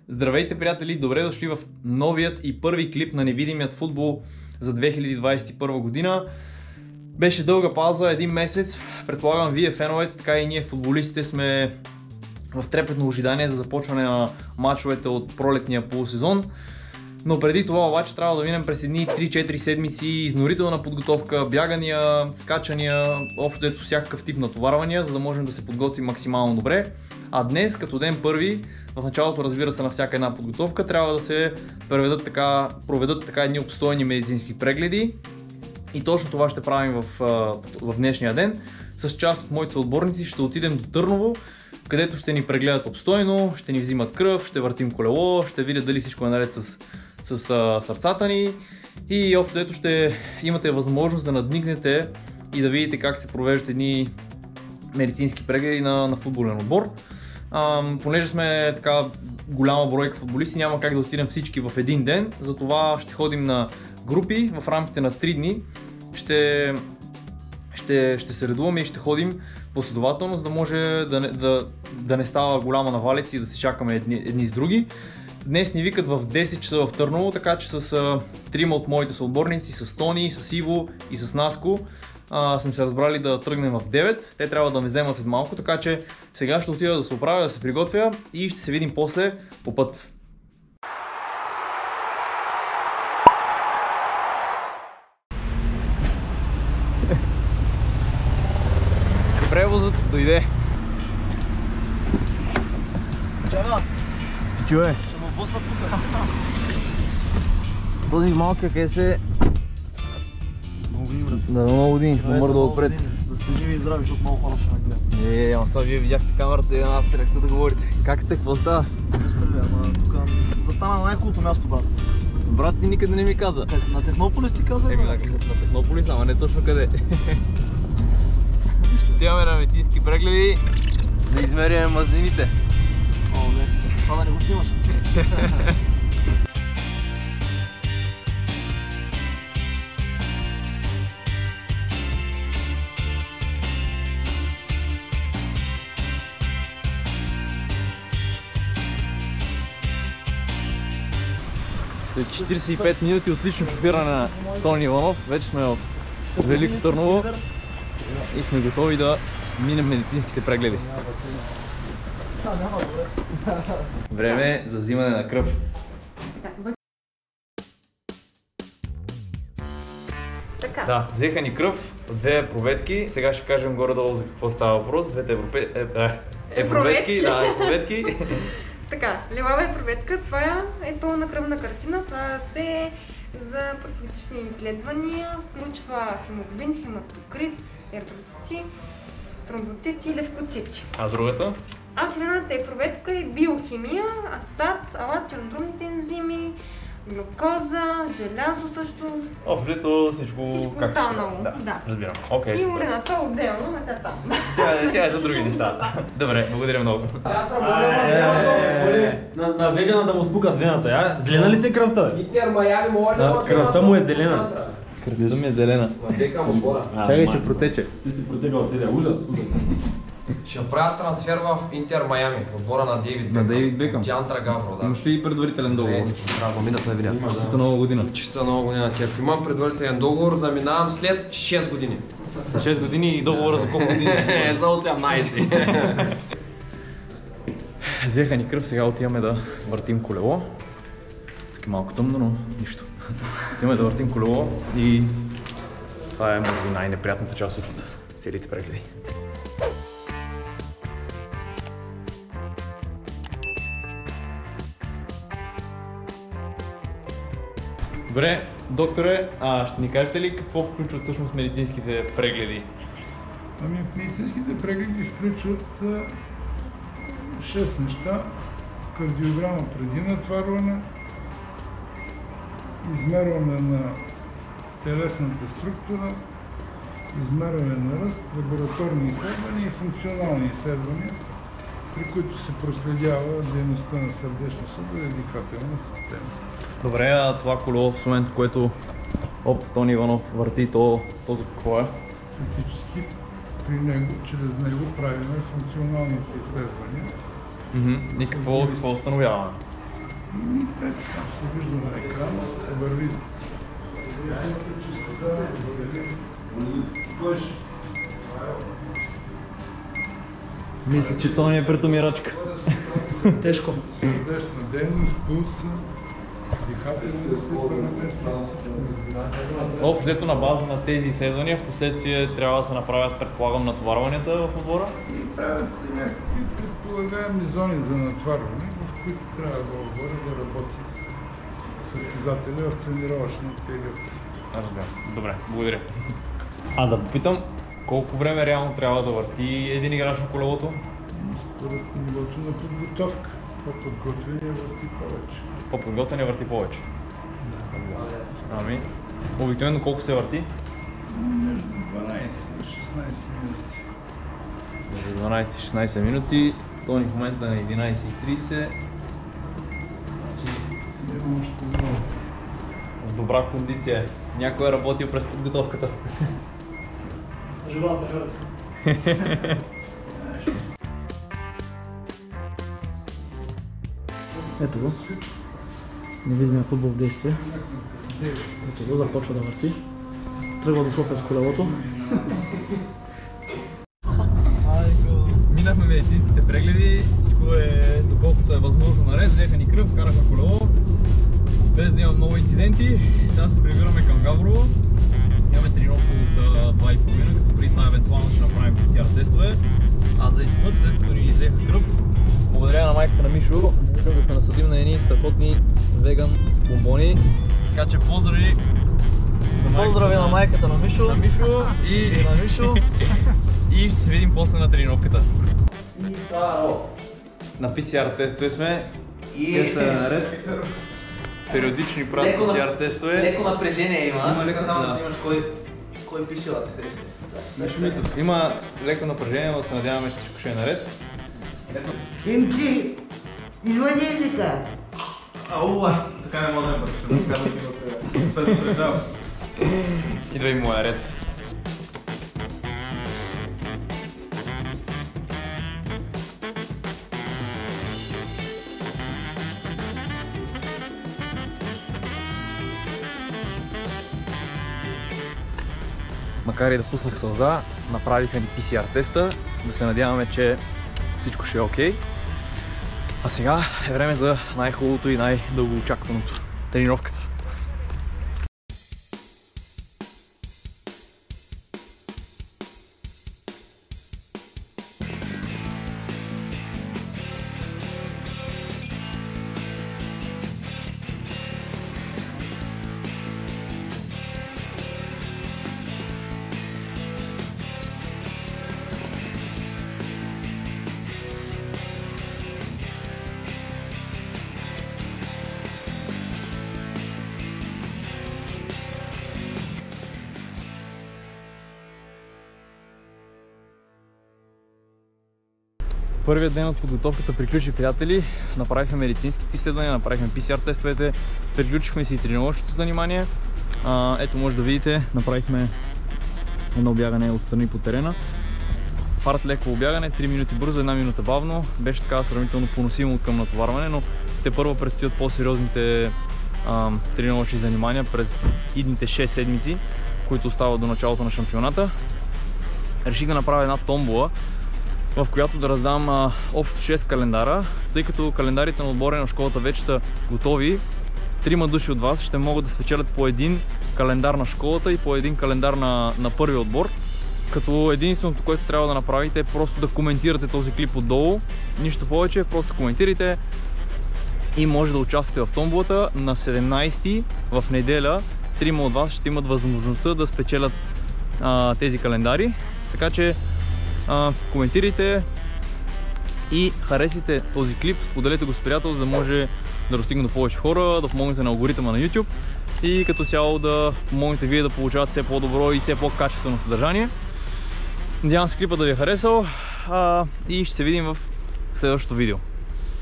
Здравейте, приятели! Добре дошли в новият и първи клип на невидимият футбол за 2021 година. Беше дълга пауза, един месец. Предполагам, вие феновете, така и ние футболистите сме в трепетно ожидание за започване на мачовете от пролетния полусезон. Но преди това обаче трябва да минем през едни 3-4 седмици изнурителна подготовка, бягания, скачания, общо ето всякакъв тип натоварвания, за да можем да се подготвим максимално добре. А днес, като ден първи, в началото, разбира се, на всяка една подготовка, трябва да се проведат така едни обстойни медицински прегледи. И точно това ще правим в днешния ден. С част от моите съотборници ще отидем до Търново, където ще ни прегледат обстойно, ще ни взимат кръв, ще въртим колело, ще видят дали всичко е наред с сърцата ни и общо ето ще имате възможност да надникнете и да видите как се провеждат едни медицински прегледи на футболен отбор. Понеже сме така голяма бройка футболисти, няма как да отидем всички в един ден, затова ще ходим на групи в рамките на 3 дни. Ще се редуваме и ще ходим последователно, за да може да не става голяма навалица и да се чакаме едни с други. Днес ни викат в 10 часа в Търново, така че с трима от моите съотборници, с Тони, с Иво и с Наско, сме се разбрали да тръгнем в 9. Те трябва да ме вземат след малко, така че сега ще отида да се оправя, да се приготвя и ще се видим после по път. Превозът дойде. Чава! Чуе! Ще му блъснат тук. Този малка къде на много години, номер да отпред. Да сте живи и здрави, защото много хора ще ме гледат. Ама сега вие видяхте камерата и аз тръгнахте да говорите. Как сте, какво става? Ама тук застана на най-хубавото място, брат. Брат ти никъде не ми каза. На Технополис ти каза? На Технополис, ама не точно къде. Отиваме на медицински прегледи да измеряме мазнините. О, не. Това да не го снимаш. След 45 минути отлично шофиране на Тони Иванов, вече сме в Велико Търново и сме готови да минем медицинските прегледи. Време за взимане на кръв. Да, взеха ни кръв, 2 проветки. Сега ще кажем горе-долу за какво става въпрос. Двете проветки. Така, лилава проветка, това е пълна кръвна картина, това се за профилактични изследвания, включва хемоглобин, хематокрит, еритроцити, тромбоцити и левкоцити. А другата? А червената е проветка и биохимия, асад, алат, чернодрумните ензими, глюкоза, желязо също. Общо всичко останало. Да. Разбирам. И урината отделно, но тя там. Тя е за други неща. Добре, благодаря много. На вегана да му спукат вената, зелена ли те кръвта? Интер Майами може да кръвта му е зелена. Кръвта ми е зелена. Чакай, че протече. Ти си протекал седя, ужас. Ще правят трансфер в Интер Майами, отбора на Дейвид Бекъм. На Дейвид Бекъм? Тянтра Гавро, да. Имаш ли предварителен договор? Трябва да минат да видя. Честита нова година. Честита нова година. Имам предварителен договор, заминавам след 6 години. След 6 години и договора за колко години? За 18. Взеха ни кръв, сега отиваме да въртим колело. Така малко тъмно, но нищо. Отиваме да въртим колело и това е може би най-неприятната част от целите прегледи. Добре, докторе, ще ни кажете ли какво включват всъщност медицинските прегледи? Ами медицинските прегледи включват 6 неща. Кардиограма преди натварване, измерване на телесната структура, измерване на ръст, лабораторни изследвания и функционални изследвания, при които се проследява дейността на сърдечно-съдова и дихателна система. Добре, а това колело в момента, което Тони Иванов върти, то за какво е? Фактически при него, чрез него правим функционалните изследвания. И какво установяваме? Там се вижда на екрана, се върви. Мисля, че то ни е претомирачка. Тежко. Сърдечна дейност, пулса, дихателните параметри, Общо взето на база на тези изследвания, в последствие трябва да се направят, предполагам, натоварванията в отбора. и правят се някакви предполагаеми зони за натварване, в които трябва в отбора да работи състезателя в тренировъчния период. Разбирам. Добре, благодаря. А да попитам, колко време реално трябва да върти един играч на колелото? Според нивото на подготовка. По-подготвения върти повече. По-подготвен върти повече. Ами, обикновено колко се върти? Между 12 и 16 минути. Между 12 и 16 минути. Тони в момента на 11:30. Няма още много. В добра кондиция. Някой е работил през подготовката. Желая да Ето го. Невидимия футбол в действие. Ето го, започва да върти. Тръгва до София с колелото. Минахме медицинските прегледи, всичко е доколкото е възможно наред, взеха ни кръв, вкарахме колело, без да има много инциденти. Сега се прибираме към Габрово. Имаме тренировка от 2,5, като преди това евентуално ще направим PCR тестове. А за изпът, след като ни взеха кръв, благодаря на майката на Мишо, можем да се насладим на едни страхотни веган бомбони. Така че поздрави! Поздрави на майката на Мишо. На Мишо и на Мишо. И ще се видим после на тренировката. И Саро. На PCR тестове сме. И... Тестът е наред. Периодични правят PCR тестове. Леко напрежение има. Има леко, само да да. снимаш кой пише да те среща. Има леко напрежение, но се надяваме, че всичко ще е наред. Симчи, извън езика. Така не мога да ме бъде. Идва и моя ред. Макар и да пуснах сълза, направиха ни PCR теста, да се надяваме, че всичко ще е окей. А сега е време за най-хубавото и най-дългоочакваното – тренировката. Първият ден от подготовката приключи, приятели. Направихме медицинските изследвания, направихме PCR тестовете, приключихме си и тренировъчното занимание. Ето може да видите, направихме едно бягане отстрани по терена. Фарт леко бягане, 3 минути бързо, 1 минута бавно. Беше така сравнително поносимо от към натоварване, но те първо предстоят по-сериозните тренировъчни занимания през идните 6 седмици, които остават до началото на шампионата. Реших да направя една томбола, в която да раздам общо 6 календара, тъй като календарите на отбора на школата вече са готови. 3 души от вас ще могат да спечелят по един календар на школата и по един календар на първия отбор. Като единственото, което трябва да направите е просто да коментирате този клип отдолу. Нищо повече, просто коментирайте и може да участвате в томболата. На 17 в неделя 3 от вас ще имат възможността да спечелят тези календари. Така че коментирайте и харесайте този клип, споделете го с приятел, за да може да достигне до повече хора, да помогнете на алгоритъма на YouTube и като цяло да помогнете вие да получавате все по-добро и все по-качествено съдържание. Надявам се клипа да ви е харесал и ще се видим в следващото видео.